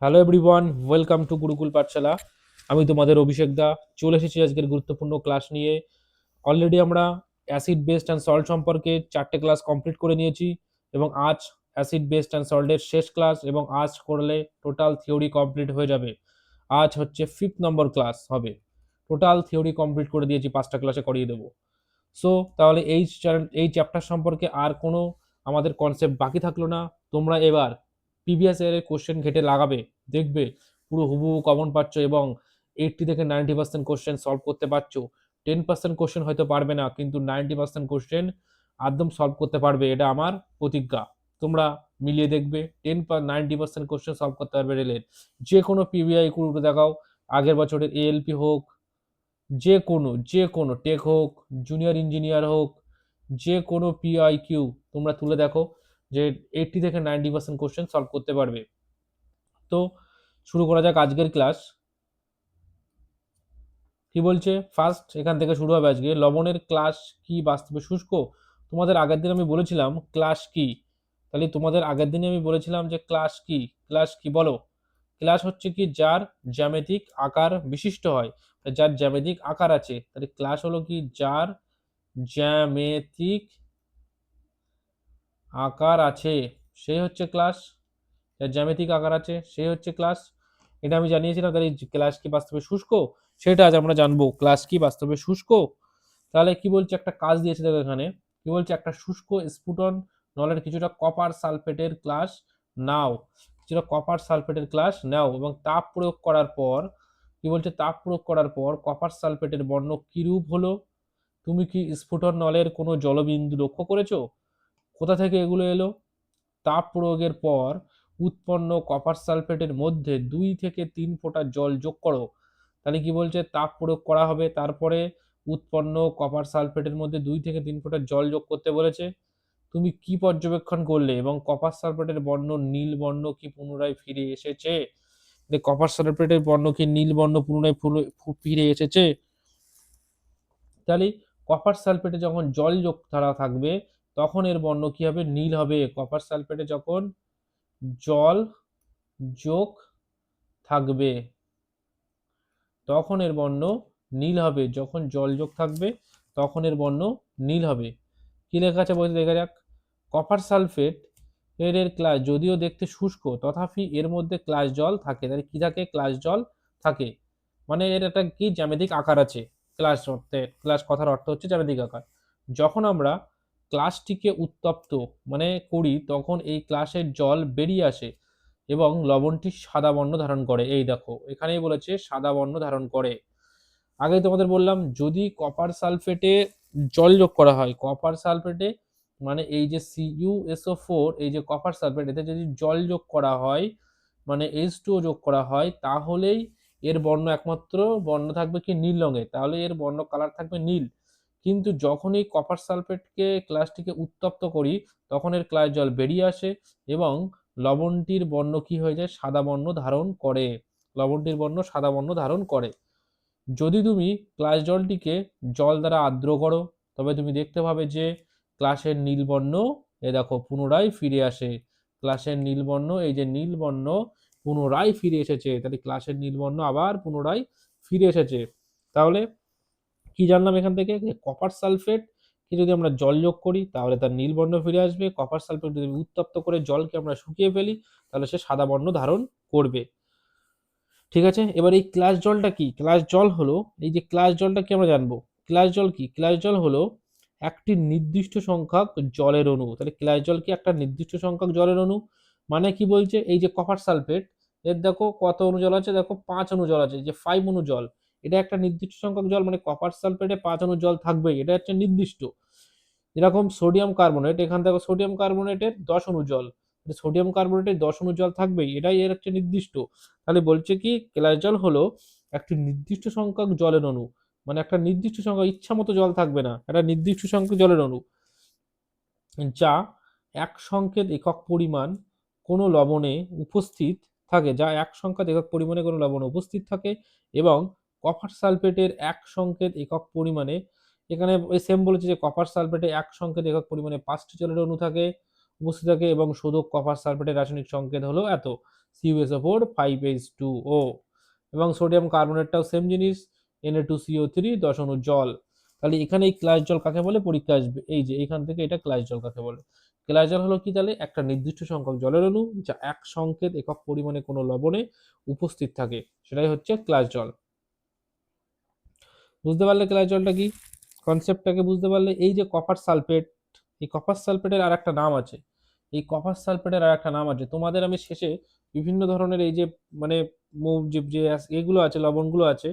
Hello everyone, welcome to Gurukul পাঠশালা। আমি তোমাদের অভিষেক দা চলে এসেছি আজকের গুরুত্বপূর্ণ ক্লাস নিয়ে। অলরেডি আমরা অ্যাসিড বেসড অ্যান্ড সল্ট সম্পর্কে 4টে ক্লাস কমপ্লিট করে নিয়েছি এবং আজ অ্যাসিড বেসড অ্যান্ড সল্টের শেষ ক্লাস এবং আজ করলে টোটাল থিওরি কমপ্লিট হয়ে যাবে। আজ হচ্ছে 5th নম্বর ক্লাস হবে। টোটাল থিওরি কমপ্লিট করে দিয়েছি, 5টা ক্লাসে করিয়ে দেবো। সো তাহলে এই চ্যাপ্টার সম্পর্কে আর কোনো আমাদের কনসেপ্ট বাকি থাকলো না। তোমরা এবার প্রিভিয়াস ইয়ারের কোশ্চেন ঘেটে লাগাবে, দেখবে পুরো হুবহু কমন পাচ্ছ এবং 80 থেকে 90% কোশ্চেন সলভ করতে পারছো। 10% কোশ্চেন হয়তো পারবে না, কিন্তু 90% কোশ্চেন একদম সলভ করতে পারবে, এটা আমার প্রতিজ্ঞা। তোমরা মিলিয়ে দেখবে 90% কোশ্চেন সলভ করতে পারবে রেলের। যে কোনো পিভিআই কুড়ে দেখাও, আগের বছরের এএলপি হোক, যে কোনো টেক হোক, জুনিয়র ইঞ্জিনিয়ার হোক, যে কোনো পিআই কিউ তোমরা তুলে দেখো যে 80 থেকে 90% কোশ্চেন সলভ করতে পারবে। তো শুরু করা যাক আজকের ক্লাস। কি বলছে ফার্স্ট, এখান থেকে শুরু হবে আজকে। লবণের ক্লাস কি বাস্তবে শুষ্ক? তোমাদের আগের দিন আমি বলেছিলাম ক্লাস কি, তাহলে তোমাদের আগের দিনে আমি বলেছিলাম যে ক্লাস কি। ক্লাস কি বলো? ক্লাস হচ্ছে কি যার জ্যামিতিক আকার বিশিষ্ট হয়, যার জ্যামিতিক আকার আছে। তাহলে ক্লাস হলো কি যার জ্যামিতিক আকার আছে, সেই হচ্ছে ক্লাস। যার জ্যামিতিক আকার আছে সেই হচ্ছে ক্লাস। এটা আমি জানিয়েছিলাম। তাহলে ক্লাস কি বাস্তবে শুষ্ক, সেটা আজ আমরা জানবো। ক্লাস কি বাস্তবে শুষ্ক? তাহলে কি বলছে, একটা কাজ দিয়েছে দেখো এখানে। কি বলছে, একটা শুষ্ক স্ফুটন নলের কিছুটা কপার সালফেটের ক্লাস নাও, কিছুটা কপার সালফেটের ক্লাস নাও এবং তাপ প্রয়োগ করার পর, কি বলছে, তাপ প্রয়োগ করার পর কপার সালফেটের বর্ণ কিরূপ হলো? তুমি কি স্ফুটন নলের কোনো জলবিন্দু লক্ষ্য করেছো? কোথা থেকে এগুলো এলো? তাপ প্রয়োগের পর উৎপন্ন কপার সালফেটের মধ্যে 2 থেকে 3 ফোঁটা জল যোগ করো। তাহলে কি বলছে, তাপ প্রয়োগ করা হবে, তারপরে উৎপন্ন কপার সালফেটের মধ্যে 2 থেকে 3 ফোঁটা জল যোগ করতে বলেছে। তুমি কি পর্যবেক্ষণ করলে এবং কপার সালফেটের বর্ণ নীল বর্ণ কি পুনরায় ফিরে এসেছে? কপার সালফেটের বর্ণ কি নীল বর্ণ পুনরায় ফিরে এসেছে? তাহলে কপার সালফেটে যখন জল যোগ ধারা থাকবে তখন এর বর্ণ কি হবে? নীল হবে। কপার সালফেটে যখন জল যোগ থাকবে তখন এর বর্ণ নীল হবে। যখন জল যোগ থাকবে তখন এর বর্ণ নীল হবে। কি লেখা আছে বলতে দেখা যাক। কপার সালফেট এর ক্লাস যদিও দেখতে শুষ্ক তথাপি এর মধ্যে ক্লাস জল থাকে। তাহলে কি থাকে? ক্লাস জল থাকে। মানে এর একটা কি জ্যামিতিক আকার আছে। ক্লাস অর্থে, ক্লাস কথার অর্থ হচ্ছে জ্যামিতিক আকার। যখন আমরা ক্লাসটিকে উত্তপ্ত করি তখন এই ক্লাসের জল বেরিয়ে আসে এবং লবণটি সাদা বর্ণ ধারণ করে। এই দেখো এখানেই বলেছে সাদা বর্ণ ধারণ করে। আগে তোমাদের বললাম যদি কপার সালফেটে জল যোগ করা হয়, কপার সালফেটে এই যে CuSO4, এই যে কপার সালফেট, এতে যদি জল যোগ করা হয় H2O যোগ করা হয়, তাহলেই এর বর্ণ একমাত্র বর্ণ থাকবে কি নীল রঙের, তাহলে এর বর্ণ কালার থাকবে নীল। কিন্তু যখনই কপার সালফেটকে ক্লাসটিকে উত্তপ্ত করি তখন এর ক্লাস জল বেরিয়ে আসে এবং লবণটির বর্ণ কি হয়ে যায়? সাদা বর্ণ ধারণ করে। লবণটির বর্ণ সাদা বর্ণ ধারণ করে। যদি তুমি ক্লাস জলটিকে জল দ্বারা আর্দ্র করো তবে তুমি দেখতে পাবে যে ক্লাসের নীলবর্ণ, এ দেখো, পুনরায় ফিরে আসে। ক্লাসের নীলবর্ণ, এই যে নীলবর্ণ পুনরায় ফিরে এসেছে। তাহলে ক্লাসের নীলবর্ণ আবার পুনরায় ফিরে এসেছে। তাহলে কি জানলাম এখান থেকে? যে কপার সালফেট কে যদি আমরা জল যোগ করি তাহলে তার নীল বর্ণ ফিরে আসবে। কপার সালফেট যদি উত্তপ্ত করে জলকে আমরা শুকিয়ে ফেলি তাহলে সে সাদা বর্ণ ধারণ করবে। ঠিক আছে, এবার এই ক্লাস জলটা কি? ক্লাস জল হলো, এই যে ক্লাস জলটা কি আমরা জানবো। ক্লাস জল কি? ক্লাস জল হলো একটি নির্দিষ্ট সংখ্যক জলের অণু। তাহলে ক্লাস জল কি? একটা নির্দিষ্ট সংখ্যক জলের অণু। মানে কি বলছে, এই যে কপার সালফেট, এর দেখো কত অণু জল আছে, দেখো 5 অণু জল আছে, যে 5 অণু জল। এটা একটা নির্দিষ্ট সংখ্যক জল, মানে কপার সালফেটে 5 অণু জল থাকবেই, এটা হচ্ছে নির্দিষ্ট। যেরকম সোডিয়াম কার্বনেট, এখান থেকে সোডিয়াম কার্বনেটের 10 অণু জল, সোডিয়াম কার্বনেটের 10 অণু জল থাকবেই, এটাই এর হচ্ছে নির্দিষ্ট। তাহলে বলছে কি কেলাস জল হলো একটি নির্দিষ্ট সংখ্যক জলের অণু। একটা নির্দিষ্ট সংখ্যক, ইচ্ছা মতো জল থাকবে না, একটা নির্দিষ্ট সংখ্যক জলের অণু যা এক সংকেত একক পরিমাণ কোনো লবণে উপস্থিত থাকে, যা এক সংকেত একক পরিমাণে কোনো লবণে উপস্থিত থাকে এবং কপার সালফেটের এক সংকেত একক পরিমাণে, এখানে ওই সেম বলেছে যে কপার সালফেটে এক সংকেত একক পরিমাণে 5টি জলের অণু থাকে। উপস্থিত থাকে এবং শোধক কপার সালফেটের রাসায়নিক সংকেত হলো এত, CuSO4 5H2O। এবং সোডিয়াম কার্বনেটটাও সেম জিনিস, Na2CO3 10 অণু জল। তাহলে এখানে এই ক্লাস জল কাকে বলে পরীক্ষা আসবে, এই যে এখান থেকে এটা ক্লাস জল কাকে বলে। ক্লাস জল হলো কি, তাহলে একটা নির্দিষ্ট সংখ্যক জলের অণু যা এক সংকেত একক পরিমাণে কোনো লবণে উপস্থিত থাকে, সেটাই হচ্ছে ক্লাস জল। বুঝতে পারলে ক্লাস জলটা কি, কনসেপ্টটাকে বুঝতে পারলে। এই যে কপার সালফেট, এই কপার সালফেটের আর একটা নাম আছে, এই কপার সালফেটের আর একটা নাম আছে। তোমাদের আমি শেষে বিভিন্ন ধরনের এই যে মানে যে যে এগুলো আছে, লবণগুলো আছে,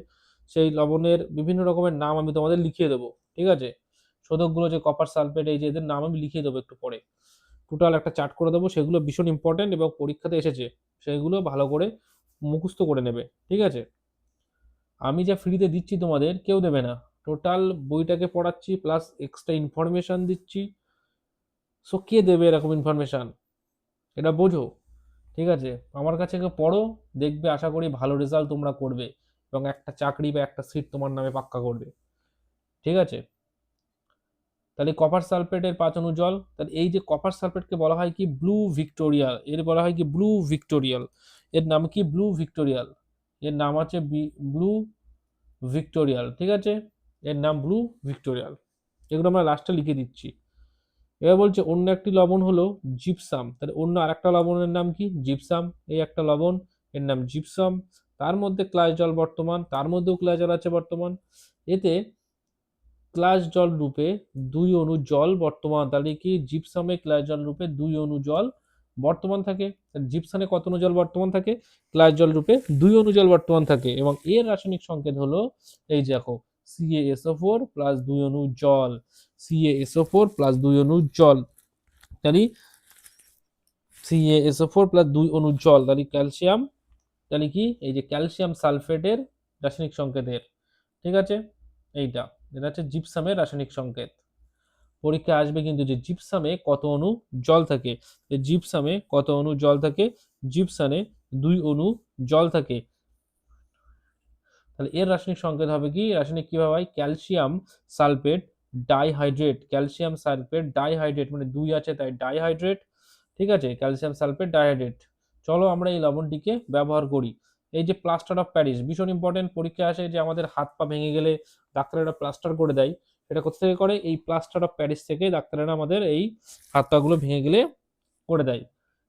সেই লবণের বিভিন্ন রকমের নাম আমি তোমাদের লিখিয়ে দেবো, ঠিক আছে। শোধকগুলো যে কপার সালফেট, এই যে এদের নাম আমি লিখিয়ে দেবো একটু পরে, টোটাল একটা চার্ট করে দেবো, সেগুলো ভীষণ ইম্পর্টেন্ট এবং পরীক্ষাতে এসেছে, সেগুলো ভালো করে মুখস্থ করে নেবে, ঠিক আছে। আমি যা ফ্রিতে দিচ্ছি তোমাদের কেউ দেবে না, টোটাল বইটাকে পড়াচ্ছি প্লাস এক্সট্রা ইনফরমেশন দিচ্ছি। সো কে দেবে এরকম ইনফরমেশন, এটা বোঝো, ঠিক আছে। আমার কাছে পড়ো, দেখবে আশা করি ভালো রেজাল্ট তোমরা করবে এবং একটা চাকরি বা একটা সিট তোমার নামে পাক্কা করবে, ঠিক আছে। তাহলে কপার সালফেটের 5 অণু জল, তাহলে এই যে কপার সালফেটকে বলা হয় কি ব্লু ভিক্টোরিয়াল, এর বলা হয় কি ব্লু ভিক্টোরিয়াল, এর নাম কি ব্লু ভিক্টোরিয়াল, এর নাম আছে ব্লু ভিক্টোরিয়াল, ঠিক আছে, এর নাম ব্লু ভিক্টোরিয়াল। এগুলো আমরা লাস্টে লিখে দিচ্ছি। এবার বলছে অন্য একটি লবণ হলো জিপসাম, তাহলে অন্য আরেকটা লবণের নাম কি জিপসাম, এই একটা লবণ, এর নাম জিপসাম। তার মধ্যে ক্লাস জল বর্তমান, তার মধ্যেও ক্লাস জল আছে বর্তমান, এতে ক্লাস জল রূপে 2 অণু জল বর্তমান, তাহলে কি জিপসামে ক্লাস জল রূপে 2 অণু জল বর্তমান থাকে। জিপসামে কত অণু জল বর্তমান থাকে, ক্লাস জল রূপে 2 অণু জল বর্তমান থাকে এবং এর রাসায়নিক সংকেত হলো এই যে দেখো CaSO4 প্লাস 2 অণু জল, CaSO4 প্লাস 2 অণু জল, তাহলে CaSO4 প্লাস 2 অণু জল, তাহলে ক্যালসিয়াম, তাহলে কি এই যে ক্যালসিয়াম সালফেটের রাসায়নিক সংকেতের, ঠিক আছে। এইটা, এটা হচ্ছে জিপসামের রাসায়নিক সংকেত। পরীক্ষা আসবে কিন্তু যে জিপসামে কত অণু জল থাকে, জিপসামে কত অণু জল থাকে, জিপসামে 2 অণু জল থাকে। তাহলে এর রাসায়নিক সংকেত হবে কি, রাসায়নিক কিভাবে হয়, calcium sulphate dihydrate, calcium sulphate dihydrate মানে 2 আছে তাই ডাইহাইড্রেট, ঠিক আছে, ক্যালসিয়াম সালফেট ডাইহাইড্রেট। চলো আমরা এই লবণটিকে ব্যবহার করি। এই যে প্লাস্টার অফ প্যারিস ভীষণ ইম্পর্টেন্ট, পরীক্ষা আসে যে আমাদের হাত পা ভেঙে গেলে ডাক্তারেরা প্লাস্টার করে দেয়, এটা কোথা থেকে করে, এই প্লাস্টার অফ প্যারিস থেকে ডাক্তারেরা আমাদের এই হাত পা গুলো ভেঙে গেলে করে দেয়।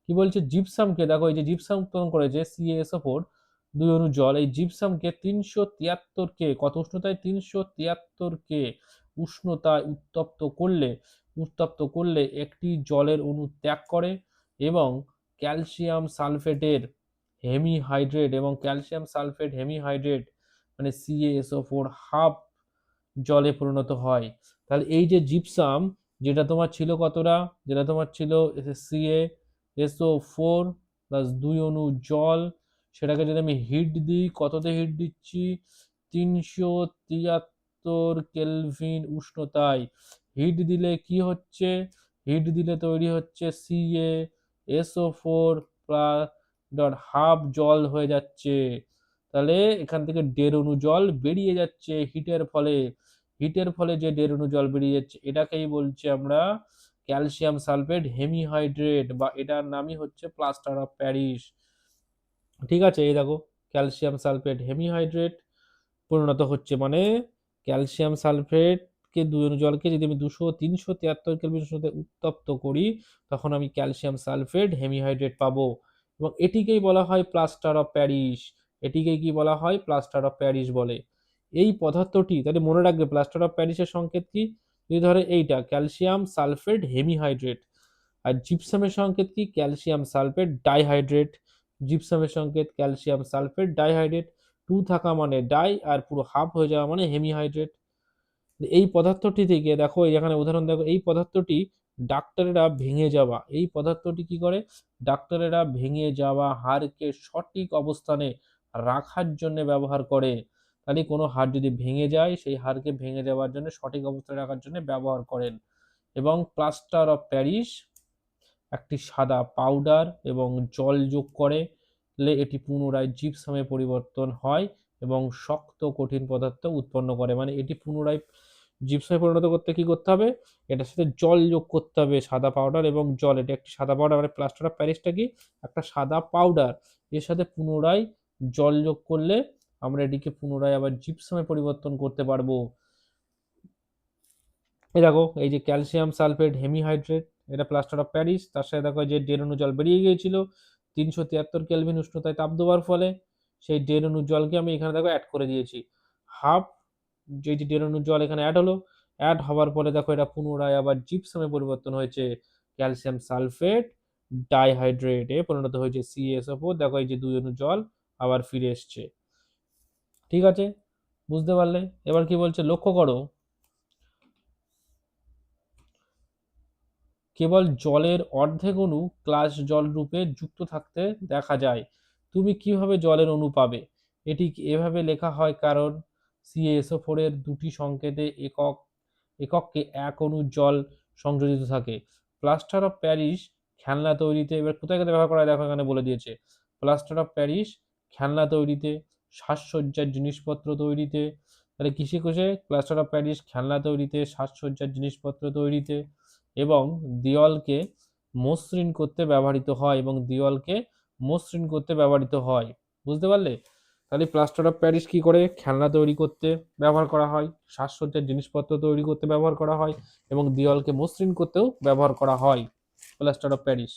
কি বলছে জিপসামকে, দেখো এই যে জিপসাম উৎপাদন করেছে CaSO4 2 অণু জল, এই জিপসামকে 373 কে কত উষ্ণতায়, 373 কে উষ্ণতায় উত্তপ্ত করলে একটি জলের অণু ত্যাগ করে এবং ক্যালসিয়াম সালফেটের হেমিহাইড্রেট এবং ক্যালসিয়াম সালফেট হেমিহাইড্রেট মানে CaSO4 হাফ জলে পরিণত হয়। তাহলে এই যে জিপসাম যেটা তোমার ছিল কতটা, যেটা তোমার ছিল CaSO4 প্লাস 2 অণু জল, সেটাকে যদি আমি হিট দিই, কততে হিট দিচ্ছি, 373 কেলভিন উষ্ণতায় হিট দিলে কি হচ্ছে, হিট দিলে তৈরি হচ্ছে CaSO4 প্লাস ডট হাফ জল হয়ে যাচ্ছে। তাহলে এখান থেকে 1.5 অণু জল বেরিয়ে যাচ্ছে হিটের ফলে, হিটের ফলে যে 1.5 অণু জল বেরিয়ে যাচ্ছে এটাকেই বলছি আমরা ক্যালসিয়াম সালফেট হেমিহাইড্রেট, বা এটার নামই হচ্ছে প্লাস্টার অফ প্যারিস, ঠিক আছে। এই দেখো ক্যালসিয়াম সালফেট হেমিহাইড্রেট পরিণত হচ্ছে, মানে ক্যালসিয়াম সালফেটকে 2 অণু জলকে যদি আমি 373 কেলভিন উষ্ণতায় উত্তপ্ত করি তখন আমি ক্যালসিয়াম সালফেট হেমিহাইড্রেট পাবো এবং এটিকেই বলা হয় প্লাস্টার অফ প্যারিস, এটিকেই কি বলা হয় প্লাস্টার অফ প্যারিস বলে। এই পদার্থটি তাহলে মনে রাখবে প্লাস্টার অফ প্যারিসের সংকেত কি, যদি ধরে এইটা ক্যালসিয়াম সালফেট হেমিহাইড্রেট, আর জিপসামের সংকেত কি ক্যালসিয়াম সালফেট ডাইহাইড্রেট, জিপসামের সংকেত ক্যালসিয়াম সালফেট ডাইহাইড্রেট, 2 থাকা মানে ডাই আর পুরো হাফ হয়ে যাওয়া মানে হেমিহাইড্রেট। এই পদার্থটি থেকে দেখো এখানে উদাহরণ দেখো, এই পদার্থটি ডাক্তারেরা ভেঙে যাওয়া, এই পদার্থটি কি করে, ডাক্তারেরা ভেঙে যাওয়া হাড়কে সঠিক অবস্থানে রাখার জন্য ব্যবহার করে। তাহলে কোনো হাড় যদি ভেঙে যায় সেই হাড়কে ভেঙে যাওয়ার জন্য সঠিক অবস্থায় রাখার জন্য ব্যবহার করেন। এবং প্লাস্টার অফ প্যারিস একটি সাদা পাউডার এবং জল যোগ করে এটি পুনরায় জিপসামে পরিবর্তন হয় এবং শক্ত কঠিন পদার্থ উৎপন্ন করে, মানে এটি পুনরায় জিপসামে পরিণত করতে কি করতে হবে, এটার সাথে জল যোগ করতে হবে, সাদা পাউডার এবং জল। এটা একটি সাদা পাউডার, মানে প্লাস্টার অফ প্যারিসটা কি একটা সাদা পাউডার, এর সাথে পুনরায় জল যোগ করলে আমরা এটিকে পুনরায় আবার জিপসামে পরিবর্তন করতে পারবো। এই দেখো, এই যে ক্যালসিয়াম সালফেট হেমিহাইড্রেট, এটা প্লাস্টার অফ প্যারিস, তার সাথে দেখো যে ডের অণু জল বেরিয়ে গিয়েছিল 373 কেলভিন উষ্ণতায় তাপ দেওয়ার ফলে। সেই ডের অণু জলকে আমি এখানে দেখো অ্যাড করে দিয়েছি হাফ, যে ডের অণু জল এখানে অ্যাড হলো, অ্যাড হওয়ার পরে দেখো এটা পুনরায় আবার জিপসামে পরিবর্তন হয়েছে, ক্যালসিয়াম সালফেট ডাইহাইড্রেট এ পরিণত হয়েছে CaSO4। দেখো এই যে 2 অণু জল আবার ফিরে এসছে। ঠিক আছে, বুঝতে পারলে? এবার কি বলছে লক্ষ্য করো, কেবল জলের অর্ধেক অণু ক্লাস জল রূপে যুক্ত থাকতে দেখা যায়। তুমি কিভাবে জলের অণু পাবে? এটি এভাবে লেখা হয় কারণ CaSO4 এর দুটি সংকেতে এককে এক অণু জল সংযোজিত থাকে। প্লাস্টার অফ প্যারিস খেলনা তৈরিতে, এবার কোথায় কোথায় ব্যবহার করা হয় দেখো, এখানে বলে দিয়েছে। প্লাস্টার অফ প্যারিস খেলনা তৈরিতে, সাজসজ্জার জিনিসপত্র তৈরিতে। তাহলে কিসে কোষে? প্লাস্টার অফ প্যারিস খেলনা তৈরিতে, সাজসজ্জার জিনিসপত্র তৈরিতে এবং দেওয়ালকে মসৃণ করতে ব্যবহৃত হয়, এবং দেওয়ালকে মসৃণ করতে ব্যবহৃত হয়। বুঝতে পারলে? তাহলে প্লাস্টার অফ প্যারিস কি করে? খেলনা তৈরি করতে ব্যবহার করা হয়, সাজসজ্জার জিনিসপত্র তৈরি করতে ব্যবহার করা হয় এবং দেওয়ালকে মসৃণ করতেও ব্যবহার করা হয় প্লাস্টার অফ প্যারিস।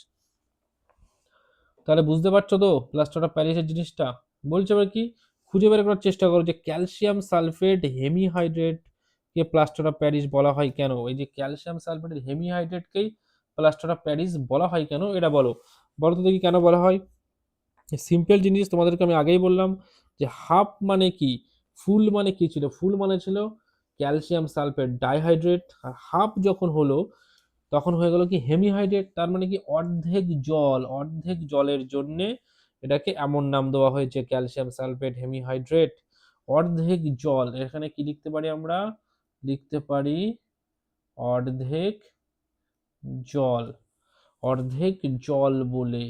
তাহলে বুঝতে পারছো তো প্লাস্টার অফ প্যারিসের জিনিসটা? বলছে এবার কি, খুঁজে বের করার চেষ্টা করো যে calcium sulphate hemihydrate K plaster of Paris বলা হয় কেন। এই যে ক্যালসিয়াম সালফেটের হেমিহাইড্রেটকেই প্লাস্টার অফ প্যারিস বলা হয় কেন, এটা বলো। বলো তো দেখি কেন বলা হয়। সিম্পল জিনিস, তোমাদেরকে আমি আগেই বললাম যে হাফ মানে কি, ফুল মানে কি ছিল? ফুল মানে ছিল ক্যালসিয়াম সালফেট ডাইহাইড্রেট, আর হাফ যখন হলো তখন হয়ে গেল কি হেমিহাইড্রেট, তার মানে কি অর্ধেক জল, অর্ধেক জলের জন্যে এটাকে এমন নাম দেওয়া হয়েছে ক্যালসিয়াম সালফেট হেমিহাইড্রেট। অর্ধেক জল, এখানে কি লিখতে পারি আমরা? লিখতে পারি অর্ধেক জল, অর্ধেক জল বলে।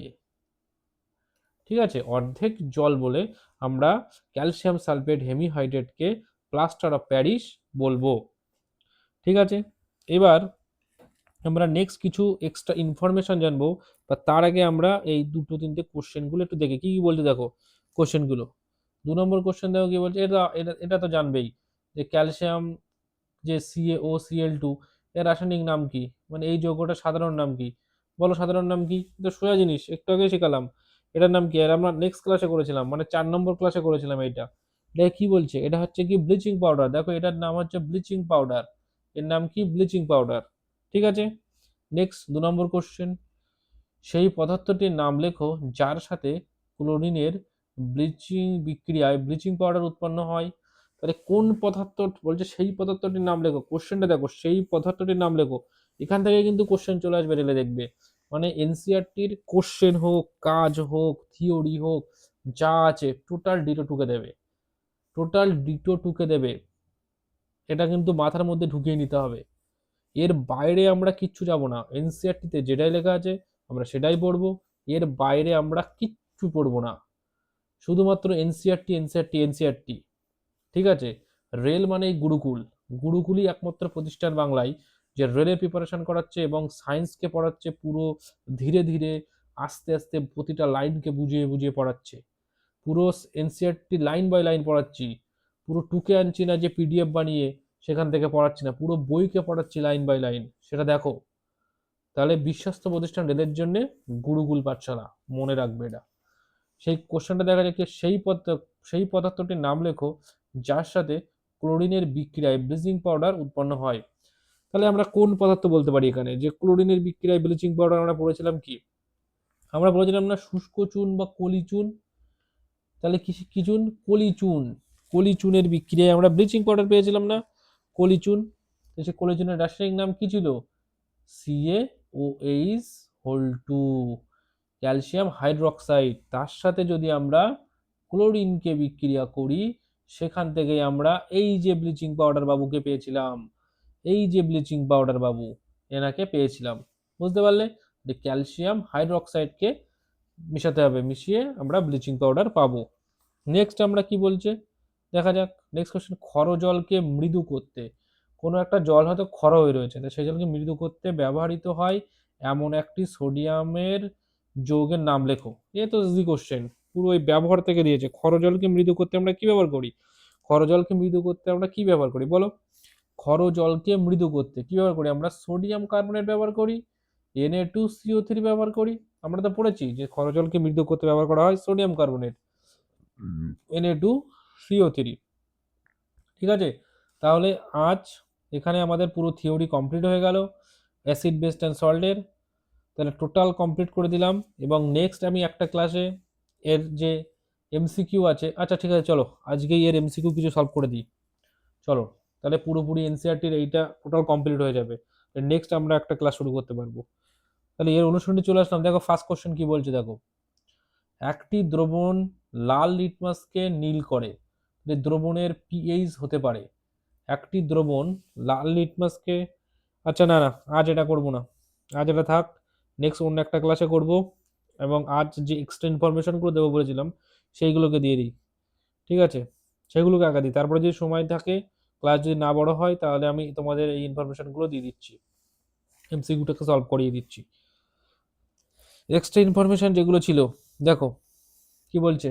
ঠিক আছে, অর্ধেক জল বলে আমরা ক্যালসিয়াম সালফেট হেমিহাইড্রেটকে প্লাস্টার অফ প্যারিস বলবো। ঠিক আছে, এবার আমরা নেক্সট কিছু এক্সট্রা ইনফরমেশন জানবো, বা তার আগে আমরা এই দুটো তিনটে কোশ্চেনগুলো একটু দেখে কি কি বলতে দেখো কোশ্চেনগুলো। 2 নম্বর কোশ্চেন দেখো কি বলছে, এটা এটা এটা তো জানবেই যে ক্যালসিয়াম যে CaOCl2 এর রাসায়নিক নাম কি, মানে এই যৌগটার সাধারণ নাম কি? বলো সাধারণ নাম কি? তো সোজা জিনিস, একটু আগে শেখালাম। এটার নাম কি? আর আমরা নেক্সট ক্লাসে করেছিলাম, মানে 4 নম্বর ক্লাসে করেছিলাম এইটা। এটা কি বলছে? এটা হচ্ছে কি ব্লিচিং পাউডার। দেখো এটার নাম হচ্ছে ব্লিচিং পাউডার, এর নাম কি? Bleaching powder. ঠিক আছে, নেক্সট 2 নম্বর কোশ্চেন, সেই পদার্থটির নাম লেখো যার সাথে ক্লোরিনের ব্লিচিং বিক্রিয়ায় ব্লিচিং পাউডার উৎপন্ন হয়। তাহলে কোন পদার্থ বলছে? সেই পদার্থটির নাম লেখো। কোশ্চেনটা দেখো, সেই পদার্থটির নাম লেখো। এখান থেকে কিন্তু কোশ্চেন চলে আসবে রেলে, দেখবে। মানে এনসিআরটির কোশ্চেন হোক, কাজ হোক, থিওরি হোক, যা আছে টোটাল ডিটো টুকে দেবে, টোটাল ডিটো টুকে দেবে। এটা কিন্তু মাথার মধ্যে ঢুকিয়ে নিতে হবে। এর বাইরে আমরা কিচ্ছু যাব না, এনসিআরটিতে যেটাই লেখা আছে আমরা সেটাই পড়বো, এর বাইরে আমরা কিচ্ছু পড়বো না, শুধুমাত্র এনসিআরটি এনসিআরটি এনসিআরটি। ঠিক আছে, রেল মানেই গুরুকুল, গুরুকুলই একমাত্র প্রতিষ্ঠান বাংলায় যে রেলের প্রিপারেশন করাচ্ছে এবং সায়েন্সকে পড়াচ্ছে পুরো ধীরে ধীরে, আস্তে আস্তে প্রতিটা লাইনকে বুঝিয়ে বুঝিয়ে পড়াচ্ছে। পুরো এনসিআরটি লাইন বাই লাইন পড়াচ্ছি, পুরো টুকে আনছি না যে PDF বানিয়ে সেখান থেকে পড়াচ্ছি না, পুরো বইকে পড়াচ্ছি লাইন বাই লাইন, সেটা দেখো। তাহলে বিশ্বস্ত প্রতিষ্ঠান রেলের জন্য গুরুকুল পাঠশালা, মনে রাখবে এটা। সেই কোশ্চেনটা দেখা যাচ্ছে, সেই পদার্থটির নাম লেখো যার সাথে ক্লোরিনের বিক্রিয়ায় ব্লিচিং পাউডার উৎপন্ন হয়। তাহলে আমরা কোন পদার্থ বলতে পারি এখানে যে ক্লোরিনের বিক্রিয়ায় ব্লিচিং পাউডার? আমরা পড়েছিলাম কি? আমরা বলেছিলাম না শুষ্ক চুন বা কলি চুন। তাহলে কি চুন? কলি চুন। কলি চুনের বিক্রিয়ায় আমরা ব্লিচিং পাউডার পেয়েছিলাম না? কলি চুন। সেই কলি চুনের রাসায়নিক নাম কি ছিল? CaOH2, calcium hydroxide. তার সাথে যদি আমরা ক্লোরিনকে বিক্রিয়া করি, সেখান থেকে আমরা এই যে ব্লিচিং পাউডার বাবুকে পেয়েছিলাম, এই যে ব্লিচিং পাউডার বাবু এনাকে পেয়েছিলাম। বুঝতে পারলে? যে ক্যালসিয়াম হাইড্রোক্সাইডকে মিশাতে হবে, মিশিয়ে আমরা ব্লিচিং পাউডার পাবো। নেক্সট আমরা কি বলছে দেখা যাক। নেক্সট কোশ্চেন, ক্ষরজলকে মৃদু করতে, কোনো একটা জল হয়তো ক্ষার হয়ে রয়েছে, তো সেই জলকে মৃদু করতে ব্যবহৃত হয় এমন একটি সোডিয়ামের যৌগের নাম লেখো। এ তো ইজি কোশ্চেন, পুরো ওই ব্যবহার থেকে দিয়েছে। ক্ষার জলকে মৃদু করতে আমরা কি ব্যবহার করি? ক্ষার জলকে মৃদু করতে আমরা কি ব্যবহার করি বলো? ক্ষার জলকে মৃদু করতে কি ব্যবহার করি আমরা? সোডিয়াম কার্বনেট ব্যবহার করি, Na2CO3 ব্যবহার করি। আমরা তো পড়েছি যে ক্ষার জলকে মৃদু করতে ব্যবহার করা হয় সোডিয়াম কার্বনেট, Na2CO3। ঠিক আছে, তাহলে আজ এখানে আমাদের পুরো থিওরি কমপ্লিট হয়ে গেল অ্যাসিড বেস অ্যান্ড সল্টের। তাহলে টোটাল কমপ্লিট করে দিলাম, এবং নেক্সট আমি একটা ক্লাসে এর যে এমসিকিউ আছে, আচ্ছা ঠিক আছে চলো আজকেই এর এমসিকিউ কিছু সলভ করে দিই। চলো, তাহলে পুরোপুরি এনসিআরটির এইটা টোটাল কমপ্লিট হয়ে যাবে, নেক্সট আমরা একটা ক্লাস শুরু করতে পারবো। তাহলে এর অনুসরণে চলে আসলাম। দেখো ফার্স্ট কোশ্চেন কি বলছে, দেখো একটি দ্রবণ লাল লিটমাসকে নীল করে, দ্রবণের পিএইচ হতে পারে। একটি দ্রবণ লাল লিটমাসকে, আচ্ছা না না আজ এটা করব না, আজ এটা থাক, নেক্সট অন্য একটা ক্লাসে করব। এবং আজ যে এক্সট্রা ইনফরমেশনগুলো দেবো বলেছিলাম সেইগুলোকে দিয়ে দিই, ঠিক আছে, সেগুলোকে আগে দিই, তারপরে যদি সময় থাকে ক্লাস যদি না বড় হয় তাহলে আমি তোমাদের এই ইনফরমেশনগুলো দিয়ে দিচ্ছি, এমসিকিউটাকে সলভ করিয়ে দিচ্ছি। এক্সট্রা ইনফরমেশন যেগুলো ছিল, দেখো কি বলছে।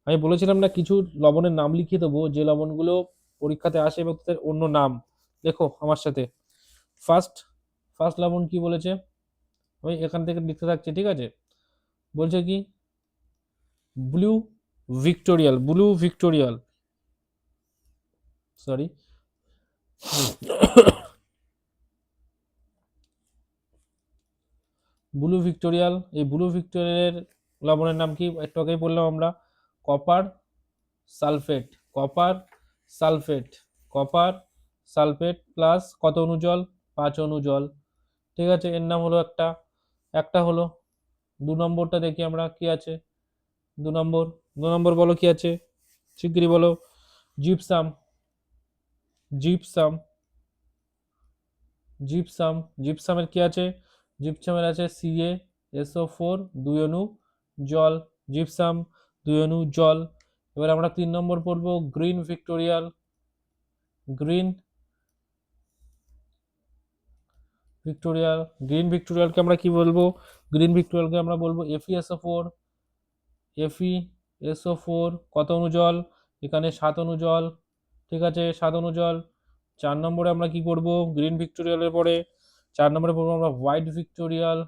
আমি বলেছিলাম না কিছু লবণের নাম লিখিয়ে দেবো যে লবণগুলো পরীক্ষাতে আসে এবং তাদের অন্য নাম। দেখো আমার সাথে, ফার্স্ট ফার্স্ট লবণ কি বলেছে, আমি এখান থেকে লিখতে থাকছি, ঠিক আছে। বলছে কি ব্লু ভিক্টোরিয়াল, ব্লু ভিক্টোরিয়াল, সরি ব্লু ভিক্টোরিয়াল। এই ব্লু ভিক্টোরিয়ালের লবণের নাম কি একটু আগেই বললাম আমরা, copper sulphate, copper sulphate, copper sulphate plus কত অণু জল? 5 অণু জল, ঠিক আছে। এর নাম হলো একটা, একটা হলো। 2 নম্বরটা দেখি আমরা কি আছে। 2 নম্বর, 2 নম্বর বলো কি আছে, শিগগিরই বলো। জিপসাম, জিপসাম, জিপসাম, জিপসামের কি আছে? জিপসামের আছে CaSO4 2 অণু জল, জিপসাম 2 অণু জল। এবার আমরা 3 নম্বর পড়বো গ্রিন ভিক্টোরিয়াল, গ্রিন ভিক্টোরিয়াল, গ্রিন ভিক্টোরিয়ালকে আমরা কি বলবো? গ্রিন ভিক্টোরিয়ালকে আমরা বলবো FeSO4, FeSO4 কত অণু জল? এখানে 7 অণু জল, ঠিক আছে, 7 অণু জল। 4 নম্বরে আমরা কি করব গ্রিন ভিক্টোরিয়ালের পরে? 4 নম্বরে পড়বো আমরা হোয়াইট ভিক্টোরিয়াল,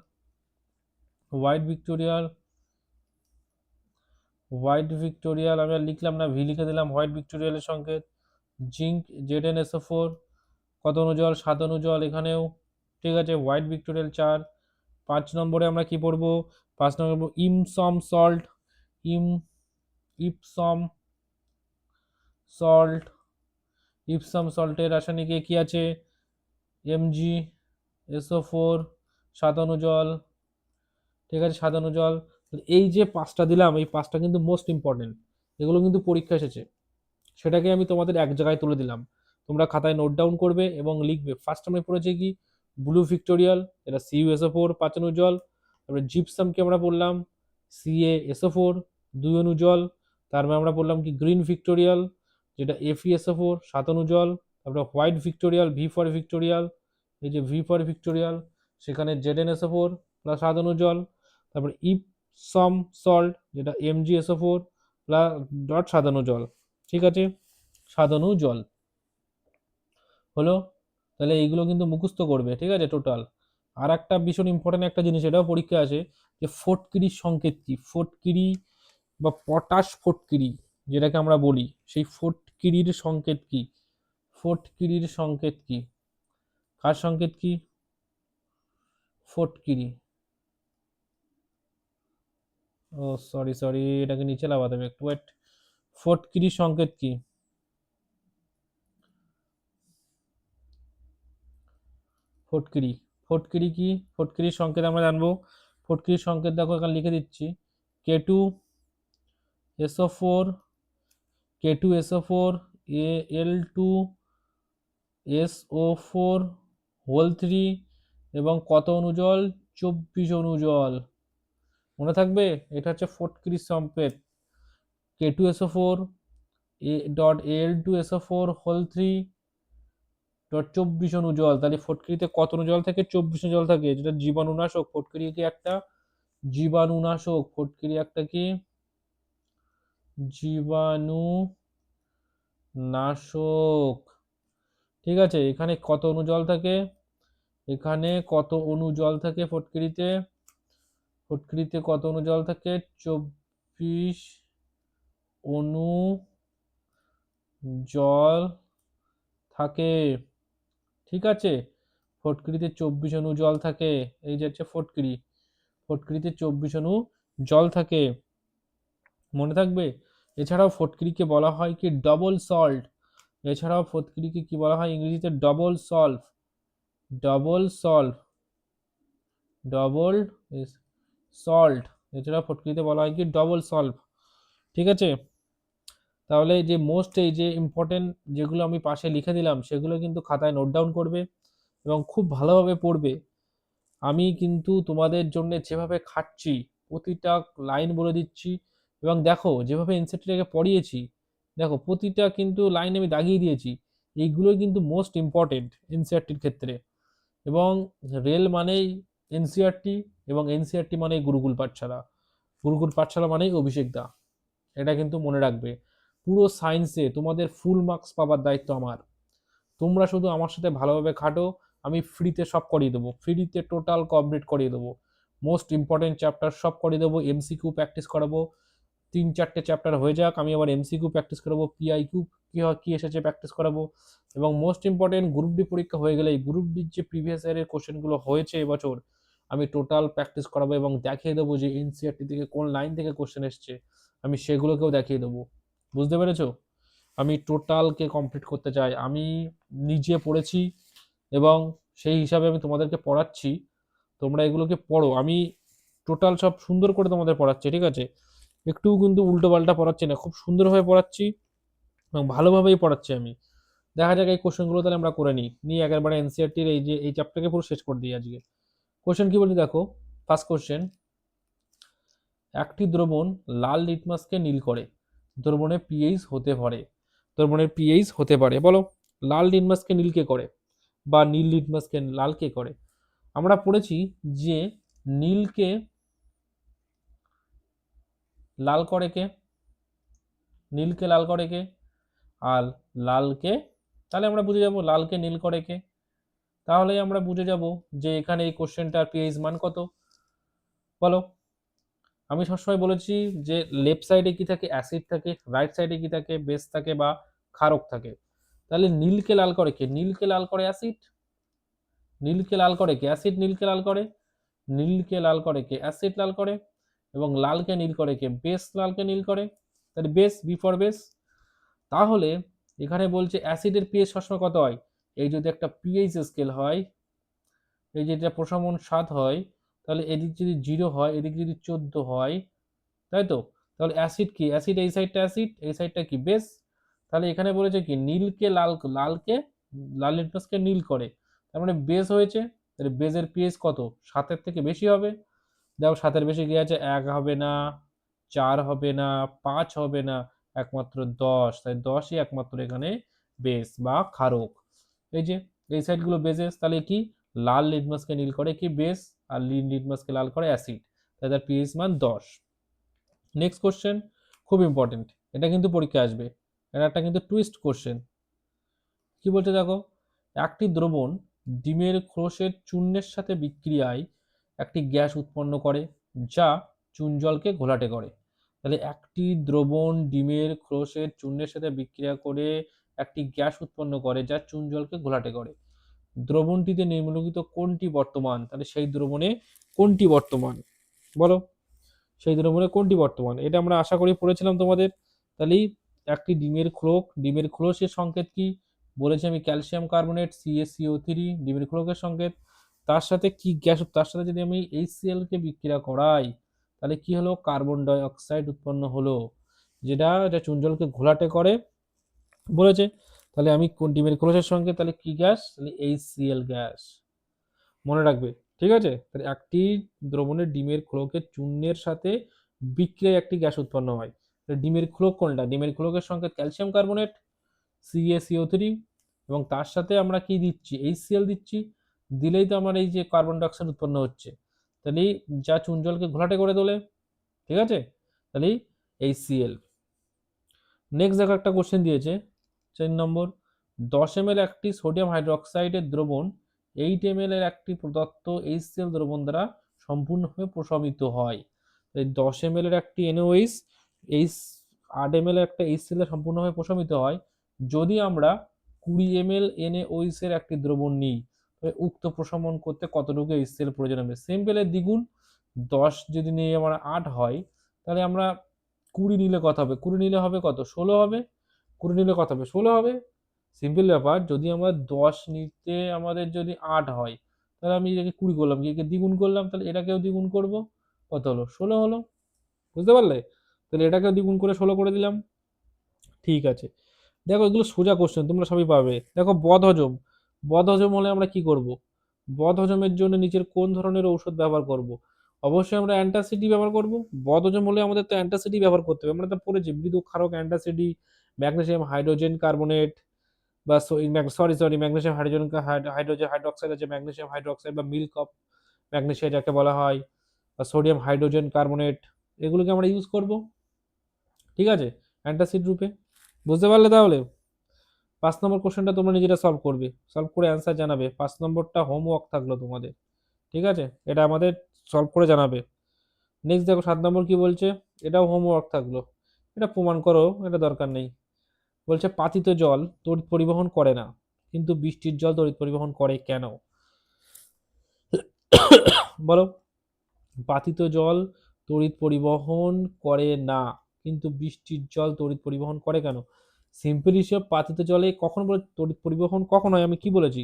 হোয়াইট ভিক্টোরিয়াল, হোয়াইট ভিক্টোরিয়াল আমি আর লিখলাম না, ভি লিখে দিলাম হোয়াইট ভিক্টোরিয়ালের সংকেত। জিঙ্ক ZnSO4 কত অণু জল? 7 অণু জল এখানেও, ঠিক আছে, হোয়াইট ভিক্টোরিয়াল 4। 5 নম্বরে আমরা কি পড়বো? 5 নম্বরে ইমসম সল্ট, ইম ইপসম সল্ট, ইপসম সল্টের রাসায়নিকে কি আছে? MgSO4 7 অণু জল, ঠিক আছে, 7 অণু জল। এই যে 5টা দিলাম, এই 5টা কিন্তু মোস্ট ইম্পর্টেন্ট, এগুলো কিন্তু পরীক্ষা এসেছে, সেটাকে আমি তোমাদের এক জায়গায় তুলে দিলাম। তোমরা খাতায় নোট ডাউন করবে এবং লিখবে। ফার্স্ট আমরা পড়েছি কি ব্লু ভিক্টোরিয়াল, এটা CuSO4 5 অণু জল। তারপরে জিপসামকে আমরা পড়লাম CaSO4 2 অণু জল। তারপরে আমরা পড়লাম কি গ্রিন ভিক্টোরিয়াল, যেটা FeSO4 7 অণু জল। তারপরে হোয়াইট ভিক্টোরিয়াল, V ফর ভিক্টোরিয়াল, এই যে V ফর ভিক্টোরিয়াল, সেখানে ZnSO4 প্লাস 7 অণু জল। তারপরে ইপসম সল্ট, যেটা MgSO4 প্লাস ডট 7 অণু জল, ঠিক আছে, 7 অণু জল হলো। তাহলে এইগুলো কিন্তু মুখস্থ করবে, ঠিক আছে টোটাল। আর একটা ভীষণ ইম্পর্টেন্ট একটা জিনিস, এটাও পরীক্ষা আছে, যে ফটকিরির সংকেত কি? ফটকিরি বা পটাশ ফটকিরি যেটাকে আমরা বলি, সেই ফটকিরির সংকেত কি? ফটকিরির সংকেত কি? কার সংকেত কি? ফটকিরি, ও সরি সরি, এটাকে নিচে লাগাতে হবে একটু ওয়েট। ফটকিরির সংকেত কি? ফটকিরি, ফটকিরি কি? ফটকিরির সংকেত আমরা জানবো। ফটকিরির সংকেত দেখো এখানে লিখে দিচ্ছি, K2 SO4, K2 SO4, Al2 SO4 whole 3, এবং কত অণু জল? 24 অণু জল। মনে থাকবে, এটা হচ্ছে ফটকিরির সংকেত, K2SO4 ডট Al2SO4 হোল 3, 24 অণু জল, তাহলে ফটকিরিতে কত অণু জল থাকে? 24 অণু জল থাকে, যেটা জীবাণুনাশক। ফটকিরি কি একটা জীবাণুনাশক, ফটকিরি একটা কি জীবাণুনাশক। ঠিক আছে, এখানে কত অণু জল থাকে? এখানে কত অণু জল থাকে ফটকিরিতে? ফটকিরিতে কত অণু জল থাকে? 24 অণু জল থাকে। ঠিক আছে, ফটকিরিতে 24 অণু জল থাকে। এই যে হচ্ছে ফটকিরি, ফটকিরিতে 24 অণু জল থাকে, মনে থাকবে। এছাড়াও ফটকিরিকে বলা হয় কি ডবল সল্ট। এছাড়াও ফটকিরিকে কি বলা হয় ইংরেজিতে? Double solve, double solve, double salt. এছাড়াও ফটকিরিতে বলা হয় কি ডবল সল্ভ। ঠিক আছে, তাহলে যে মোস্ট এই যে ইম্পর্টেন্ট যেগুলো আমি পাশে লিখে দিলাম সেগুলো কিন্তু খাতায় নোট ডাউন করবে এবং খুব ভালোভাবে পড়বে। আমি কিন্তু তোমাদের জন্য যেভাবে খাটছি, প্রতিটা লাইন বলে দিচ্ছি, এবং দেখো যেভাবে এনসিইআরটিটাকে পড়িয়েছি, দেখো প্রতিটা কিন্তু লাইন আমি দাগিয়ে দিয়েছি। এইগুলোই কিন্তু মোস্ট ইম্পর্টেন্ট এনসিইআরটির ক্ষেত্রে। এবং রেল মানেই এনসিইআরটি, এবং এনসিইআরটি মানেই গুরুকুল পাঠশালা, গুরুকুল পাঠশালা মানেই অভিষেক দা। এটা কিন্তু মনে রাখবে। পুরো সায়েন্সে তোমাদের ফুল মার্কস পাবার দায়িত্ব আমার। তোমরা শুধু আমার সাথে ভালোভাবে খাটো, আমি ফ্রিতে সব করিয়ে দেবো, ফ্রিতে টোটাল কমপ্লিট করিয়ে দেবো। মোস্ট ইম্পর্টেন্ট চ্যাপ্টার সব করিয়ে দেবো, এমসিকিউ প্র্যাকটিস করাবো। 3-4টে চ্যাপ্টার হয়ে যাক, আমি আবার এমসিকিউ প্র্যাকটিস করাবো, পিআইকিউ কি এসেছে প্র্যাকটিস করাবো। এবং মোস্ট ইম্পর্টেন্ট গ্রুপ ডি পরীক্ষা হয়ে গেলেই গ্রুপ ডির যে প্রিভিয়াস ইয়ারের কোশ্চেনগুলো হয়েছে এবছর আমি টোটাল প্র্যাকটিস করাবো এবং দেখিয়ে দেবো যে এনসিইআরটি থেকে কোন লাইন থেকে কোশ্চেন এসছে, আমি সেগুলোকেও দেখিয়ে দেবো। বুঝতে পেরেছো? আমি টোটালকে কমপ্লিট করতে চাই। আমি নিজে পড়েছি এবং সেই হিসাবে আমি তোমাদেরকে পড়াচ্ছি, তোমরা এগুলোকে পড়ো। আমি টোটাল সব সুন্দর করে তোমাদের পড়াচ্ছি, ঠিক আছে? একটুও কিন্তু উল্টো পাল্টা পড়াচ্ছি না, খুব সুন্দরভাবে পড়াচ্ছি এবং ভালোভাবেই পড়াচ্ছি আমি। দেখা যাক এই কোশ্চেনগুলো তাহলে আমরা করে নিই একেবারে এনসিইআরটির এই যে এই চ্যাপ্টারকে পুরো শেষ করে দিই আজকে। কোশ্চেন কি বলি দেখো, ফার্স্ট কোশ্চেন, একটি দ্রবণ লাল লিটমাসকে নীল করে, দ্রবণের পিএইচ হতে পারে, দ্রবণের পিএইচ হতে পারে। বলো, লাল লিটমাসকে নীল কে করে বা নীল লিটমাসকে লাল কে করে? আমরা পড়েছি যে নীলকে লাল করে কে? নীলকে লাল করে কে? আর লালকে, তাহলে আমরা বুঝে যাব লালকে নীল করে কে। তাহলে আমরা বুঝে যাব যে এখানে এই কোশ্চেনটার পিএইচ মান কত। বলো, আমি সবসময় বলেছি যে লেফট সাইডে কি থাকে? অ্যাসিড থাকে। রাইট সাইডে কি থাকে? বেস থাকে বা ক্ষারক থাকে। তাহলে নীলকে লাল করে কে? নীলকে লাল করে অ্যাসিড। নীলকে লাল করে কে? অ্যাসিড নীলকে লাল করে। নীলকে লাল করে কে? অ্যাসিড লাল করে। এবং লালকে নীল করে কে? বেস লালকে নীল করে। তাহলে বেস, বি ফর বেস। তাহলে এখানে বলছে অ্যাসিডের পিএইচ সবসময় কত হয়? এই যদি একটা পিএইচ স্কেল হয়, এই যে এটা প্রশমন 7 হয়, তাহলে এদিক যদি 0 হয়, এদিক যদি 14 হয়, তাই তো? তাহলে অ্যাসিড কি? অ্যাসিড এই সাইডটা অ্যাসিড, এই সাইডটা কি? বেস। তাহলে এখানে বলেছে কি নীলকে লালকে লাল লিটমাসকে নীল করে, তার মানে বেস হয়েছে। তাহলে বেজের পিএইচ কত? 7-এর থেকে বেশি হবে। দেখো 7-এর বেশি কি আছে? 1 হবে না, 4 হবে না, 5 হবে না, একমাত্র 10। তাই 10ই একমাত্র এখানে বেস বা ক্ষারক। এই যে এই সাইডগুলো বেসেস, তাহলে কি লাল লিটমাসকে নীল করে কি? বেস। আর নীল লিটমাসকে লাল করে অ্যাসিড। তাই তার পিএইচ মান 10। নেক্সট কোশ্চেন, খুব ইম্পর্টেন্ট, এটা কিন্তু পরীক্ষা আসবে, এটা একটা কিন্তু টুইস্ট কোশ্চেন। কি বলছে দেখো, একটি দ্রবণ ডিমের খোলসের চূর্ণের সাথে বিক্রিয়ায় একটি গ্যাস উৎপন্ন করে যা চুন জলকে ঘোলাটে করে। তাহলে একটি দ্রবণ ডিমের খোলসের চূর্ণের সাথে বিক্রিয়া করে একটি গ্যাস উৎপন্ন করে যা চুন জলকে ঘোলাটে করে। দ্রবণটিতে নিম্নলিখিত কোনটি বর্তমান? তাহলে সেই দ্রবণে কোনটি বর্তমান? বলো, সেই দ্রবণে কোনটি বর্তমান? এটা আমরা আশা করি পড়েছিলাম তোমাদের। তাহলে একটি ডিমের খোলক, ডিমের খোলসের সংকেত কি বলেছি আমি? ক্যালসিয়াম কার্বনেট, CaCO3 ডিমের খোলকের সংকেত। তার সাথে কি গ্যাস? তার সাথে যদি আমি HCl কে বিক্রিয়া করাই, তাহলে কি হলো? কার্বন ডাই অক্সাইড উৎপন্ন হলো, যেটা চুন জলকে ঘোলাটে করে বলেছে। তাহলে আমি কোন ডিমের খোলসের সংকেত, তাহলে কি গ্যাস? তাহলে HCl গ্যাস, মনে রাখবে। ঠিক আছে, তাহলে একটি দ্রবণের ডিমের খোলকের চূর্ণের সাথে বিক্রিয়ায় একটি গ্যাস উৎপন্ন হয়। ডিমের খোলক কোনটা? ডিমের খোলকের সংকেত ক্যালসিয়াম কার্বনেট, CaCO3, এবং তার সাথে আমরা কি দিচ্ছি, HCl দিচ্ছি, দিলেই তো আমার এই যে কার্বন ডাইঅক্সাইড উৎপন্ন হচ্ছে, তাহলে যা চুন জলকে ঘোলাটে করে তোলে। ঠিক আছে, তাহলে HCl। নেক্সট দেখো একটা কোশ্চেন দিয়েছে 4 নম্বর, 10 ml একটি সোডিয়াম হাইড্রোক্সাইডের দ্রবণ 8 ml এর একটি প্রদত্ত HCl দ্রবণ দ্বারা সম্পূর্ণভাবে প্রশমিত হয়। এই 10 ml এর একটি NaOH এইচ 8 ml এর একটা HCl দ্বারা সম্পূর্ণভাবে প্রশমিত হয় যদি আমরা 20 ml NaOH এর একটি দ্রবণ নিই, তবে উক্ত প্রশমন করতে কতটুকু HCl প্রয়োজন হবে? সিম্পলের দ্বিগুণ, 10 যদি নিয়ে আমরা 8 হয়, তাহলে আমরা 20 নিলে কত হবে? 20 নিলে হবে কত? 16 হবে। 20 নিলে কত হবে? 16 হবে। সিম্পল ব্যাপার, যদি আমরা 10 নিতে আমাদের যদি 8 হয়, তাহলে আমি এটাকে 20 করলাম, একে দ্বিগুণ করলাম, তাহলে এটাকেও দ্বিগুণ করব, কত হলো? 16 হলো। বুঝতে পারলে? তাহলে এটাকেও দ্বিগুণ করে 16 করে দিলাম। ঠিক আছে, দেখো এগুলো সোজা কোশ্চেন, তোমরা সবই পাবে। দেখো বদহজম, বদহজম হলে আমরা কি করব? বদহজমের জন্য নিচের কোন ধরনের ঔষধ ব্যবহার করব? অবশ্যই আমরা অ্যান্টাসিডি ব্যবহার করব। বদহজম হলে আমাদের তো অ্যান্টাসিডি ব্যবহার করতে হবে, আমরা তো পড়েছি মৃদু ক্ষারক অ্যান্টাসিডি, ম্যাগনেসিয়াম হাইড্রোজেন কার্বনেট, বা sorry magnesium hydrogen hydrogen hydroxide আছে, ম্যাগনেসিয়াম হাইড্রোক্সাইড বা মিল্ক অফ ম্যাগনেসিয়া যাকে বলা হয়, বা সোডিয়াম হাইড্রোজেন কার্বনেট, এগুলোকে আমরা ইউজ করব। ঠিক আছে, অ্যান্টাসিড রূপে। বুঝতে পারলে তাহলে? 5 নম্বর কোশ্চেনটা তোমরা নিজেরা সলভ করবে, সলভ করে অ্যান্সার জানাবে। 5 নম্বরটা হোমওয়ার্ক থাকলো তোমাদের। ঠিক আছে, এটা আমাদের সলভ করে জানাবে। নেক্সট দেখো 7 নম্বর কি বলছে, এটাও হোমওয়ার্ক থাকলো, এটা প্রমাণ করো, এটা দরকার নেই। বলছে পাতিত জল তড়িৎ পরিবহন করে না, কিন্তু বৃষ্টির জল তড়িৎ পরিবহন করে কেন? বলো। পাতিত জল তড়িৎ পরিবহন করে না, কিন্তু বৃষ্টির জল তড়িৎ পরিবহন করে কেন? সিম্পল হিসেব, পাতিত জলে কখন বলে তড়িৎ পরিবহন কখন হয়? আমি কি বলেছি?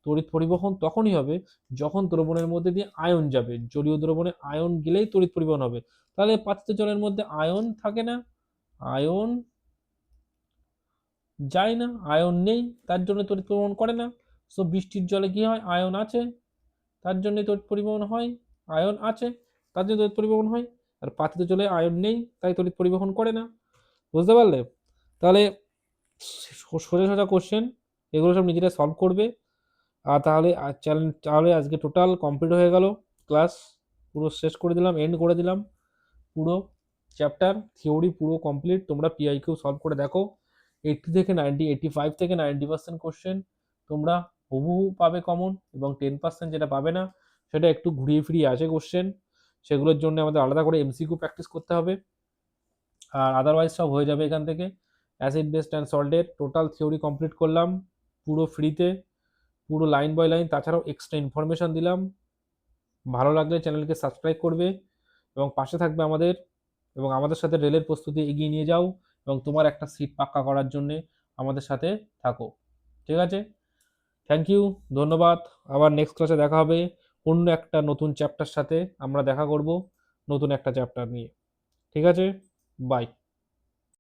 তড়িৎ পরিবহন তখনই হবে যখন দ্রবণের মধ্যে দিয়ে আয়ন যাবে, জলীয় দ্রবণে আয়ন গেলেই তড়িৎ পরিবহন হবে। তাহলে পাতিত জলের মধ্যে আয়ন থাকে না, আয়ন যায় না, আয়ন নেই, তার জন্য তড়িৎ পরিবহন করে না। সো বৃষ্টির জলে কি হয়? আয়ন আছে, তার জন্য তড়িৎ পরিবহন হয়। আয়ন আছে, তার জন্য তড়িৎ পরিবহন হয়। আর পাতিত জলে আয়ন নেই, তাই তড়িৎ পরিবহন করে না। বুঝতে পারলে? তাহলে সোজা সোজা কোশ্চেন, এগুলো সব নিজেরা সলভ করবে। আর তাহলে তাহলে আজকে টোটাল কমপ্লিট হয়ে গেল ক্লাস, পুরো শেষ করে দিলাম, এন্ড করে দিলাম। পুরো চ্যাপ্টার থিওরি পুরো কমপ্লিট। তোমরা পিআইকিউ সলভ করে দেখো, 80 থেকে 90, 85 থেকে 90% কোশ্চেন তোমরা হুবহু পাবে কমন, এবং 10% যেটা পাবে না সেটা একটু ঘুরিয়ে ফিরিয়ে আসে কোশ্চেন, সেগুলোর জন্য আমাদের আলাদা করে এমসিকিউ প্র্যাকটিস করতে হবে। আর আদারওয়াইজ সব হয়ে যাবে এখান থেকে। অ্যাসিড বেস অ্যান্ড সল্টের টোটাল থিওরি কমপ্লিট করলাম পুরো ফ্রিতে, পুরো লাইন বাই লাইন, তাছাড়াও এক্সট্রা ইনফরমেশন দিলাম। ভালো লাগলে চ্যানেলকে সাবস্ক্রাইব করবে এবং পাশে থাকবে আমাদের, এবং আমাদের সাথে রেলের প্রস্তুতি এগিয়ে নিয়ে যাও, এবং তোমার একটা সিট পাক্কা করার জন্য আমাদের সাথে থাকো। ঠিক আছে, থ্যাংক ইউ, ধন্যবাদ। আবার নেক্সট ক্লাসে দেখা হবে অন্য একটা নতুন চ্যাপ্টার সাথে, আমরা দেখা করব নতুন একটা চ্যাপ্টার নিয়ে। ঠিক আছে, বাই।